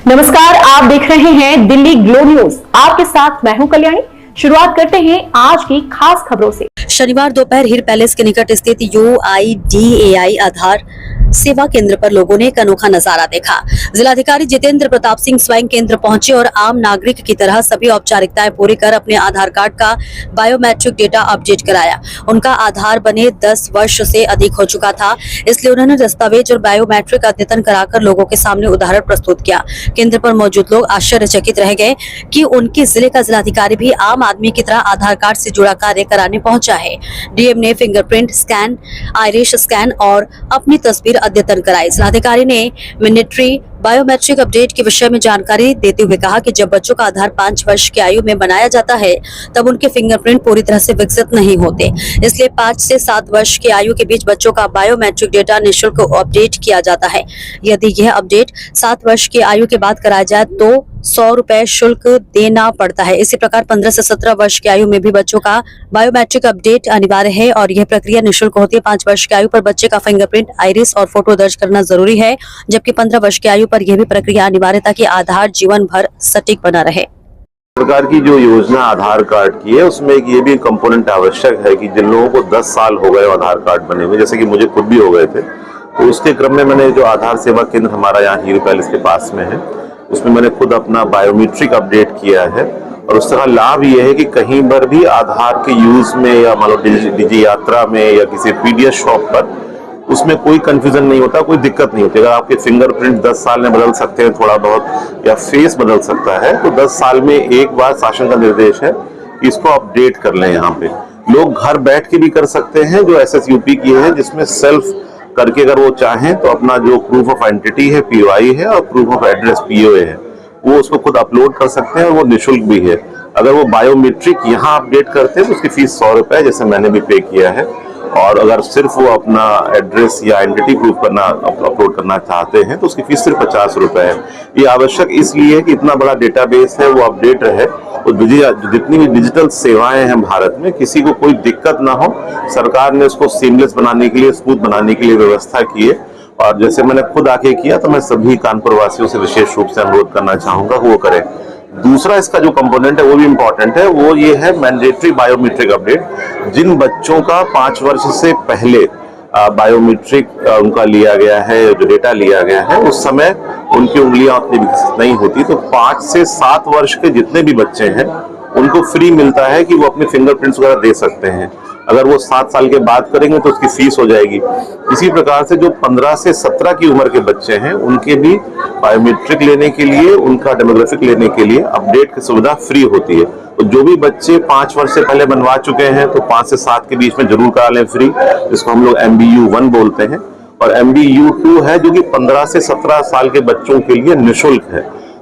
नमस्कार, आप देख रहे हैं दिल्ली ग्लो न्यूज। आपके साथ मैं हूं कल्याणी। शुरुआत करते हैं आज की खास खबरों से। शनिवार दोपहर हिर पैलेस के निकट स्थित UIDAI आधार सेवा केंद्र पर लोगों ने एक अनोखा नजारा देखा। जिलाधिकारी जितेंद्र प्रताप सिंह स्वयं केंद्र पहुंचे और आम नागरिक की तरह सभी औपचारिकताएं पूरी कर अपने आधार कार्ड का बायोमेट्रिक डेटा अपडेट कराया। उनका आधार बने 10 वर्ष से अधिक हो चुका था, इसलिए उन्होंने दस्तावेज और बायोमेट्रिक अद्यतन कराकर लोगों के सामने उदाहरण प्रस्तुत किया। केंद्र पर मौजूद लोग आश्चर्यचकित रह गए कि उनके जिले का जिलाधिकारी भी आम आदमी की तरह आधार कार्ड से जुड़ा कार्य कराने पहुंचा है। डीएम ने फिंगरप्रिंट स्कैन, आइरिश स्कैन और अपनी तस्वीर अद्यतन कराई। जिलाधिकारी ने मिलिट्री बायोमेट्रिक अपडेट के विषय में जानकारी देते हुए कहा कि जब बच्चों का आधार 5 वर्ष की आयु में बनाया जाता है तब उनके फिंगरप्रिंट पूरी तरह से विकसित नहीं होते, इसलिए 5 से 7 वर्ष की आयु के बीच बच्चों का बायोमेट्रिक डेटा निःशुल्क अपडेट किया जाता है। यदि यह अपडेट 7 वर्ष की आयु के बाद कराया जाए तो 100 रुपए शुल्क देना पड़ता है। इसी प्रकार 15 से 17 वर्ष की आयु में भी बच्चों का बायोमेट्रिक अपडेट अनिवार्य है और यह प्रक्रिया निःशुल्क होती है। 5 वर्ष की आयु पर बच्चे का फिंगरप्रिंट, आइरिस और फोटो दर्ज करना जरूरी है, जबकि 15 वर्ष की आयु पर यह भी प्रक्रिया अनिवार्य ताकि आधार जीवन भर सटीक बना रहे। सरकार की जो योजना आधार कार्ड की है उसमें एक ये भी कंपोनेंट आवश्यक है कि जिन लोगों को 10 साल हो गए आधार कार्ड बने हुए, जैसे कि मुझे खुद भी हो गए थे, तो उसके क्रम में मैंने जो आधार सेवा केंद्र हमारा यहाँ हीर पैलेस के पास में है उसमें मैंने खुद अपना बायोमेट्रिक अपडेट किया है। और उसका लाभ ये है कि कहीं पर भी आधार के यूज में या मान लो डिजी यात्रा में या किसी पीडीएस शॉप पर उसमें कोई कंफ्यूजन नहीं होता, कोई दिक्कत नहीं होती। अगर आपके फिंगरप्रिंट 10 साल में बदल सकते हैं थोड़ा बहुत या फेस बदल सकता है तो 10 साल में एक बार शासन का निर्देश है कि इसको अपडेट कर लें। यहाँ पे लोग घर बैठ के भी कर सकते हैं जो SSUP की है, जिसमें सेल्फ करके अगर वो चाहें तो अपना जो प्रूफ ऑफ आइडेंटिटी है POI है और प्रूफ ऑफ एड्रेस POA है वो उसको खुद अपलोड कर सकते हैं और वो निःशुल्क भी है। अगर वो बायोमेट्रिक यहाँ अपडेट करते हैं तो उसकी फीस 100 रुपए जैसे मैंने भी पे किया है। और अगर सिर्फ वो अपना एड्रेस या आइडेंटिटी प्रूफ करना अपलोड करना चाहते हैं तो उसकी फीस सिर्फ 50 रुपए है। ये आवश्यक इसलिए है कि इतना बड़ा डेटाबेस है वो अपडेट रहे और जितनी भी डिजिटल सेवाएं हैं भारत में किसी को कोई दिक्कत ना हो। सरकार ने उसको सीमलेस बनाने के लिए, स्मूथ बनाने के लिए व्यवस्था की है और जैसे मैंने खुद आके किया तो मैं सभी कानपुर वासियों से विशेष रूप से अनुरोध करना चाहूंगा कि वो करें। दूसरा इसका जो कंपोनेंट है वो भी इम्पोर्टेंट है, वो ये है मैंडेटरी बायोमेट्रिक अपडेट। जिन बच्चों का 5 वर्ष से पहले बायोमेट्रिक उनका लिया गया है, जो डेटा लिया गया है, उस समय उनकी उंगलियां उतनी विकसित नहीं होती, तो 5 से 7 वर्ष के जितने भी बच्चे हैं उनको फ्री मिलता है कि वो अपने फिंगरप्रिंट्स वगैरह दे सकते हैं। अगर वो 7 साल के बाद करेंगे तो उसकी फीस हो जाएगी। इसी प्रकार से जो 15 से 17 की उम्र के बच्चे हैं उनके भी बायोमेट्रिक लेने के लिए, उनका डेमोग्राफिक लेने के लिए अपडेट की सुविधा फ्री होती है। तो जो भी बच्चे 5 वर्ष से पहले बनवा चुके हैं तो 5 से 7 के बीच में जरूर करा लें फ्री, जिसको हम लोग MBU 1 बोलते हैं। और MBU 2 है जो कि 15 से 17 साल के बच्चों के लिए निःशुल्क है,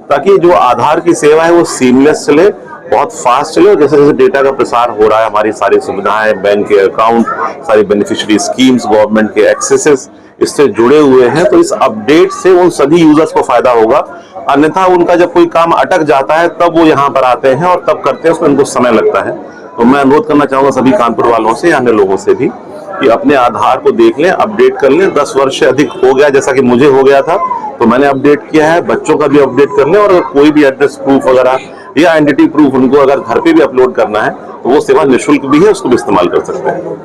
ताकि जो आधार की सेवा है वो सीमलेस चले, बहुत फास्ट चले। जैसे जैसे डेटा का प्रसार हो रहा है, हमारी सारी सुविधाएं, बैंक के अकाउंट, सारी बेनिफिशियरी स्कीम्स, गवर्नमेंट के एक्सेसेस इससे जुड़े हुए हैं, तो इस अपडेट से उन सभी यूजर्स को फायदा होगा। अन्यथा उनका जब कोई काम अटक जाता है तब वो यहाँ पर आते हैं और तब करते हैं, उसमें उनको समय लगता है। तो मैं अनुरोध करना चाहूंगा सभी कानपुर वालों से, अन्य लोगों से भी, कि अपने आधार को देख लें, अपडेट कर लें। 10 वर्ष से अधिक हो गया जैसा कि मुझे हो गया था तो मैंने अपडेट किया है, बच्चों का भी अपडेट कर लें। और अगर कोई भी एड्रेस प्रूफ वगैरह या आइडेंटिटी प्रूफ उनको अगर घर पे भी अपलोड करना है तो वो सेवा निःशुल्क भी है, उसको भी इस्तेमाल कर सकते हैं।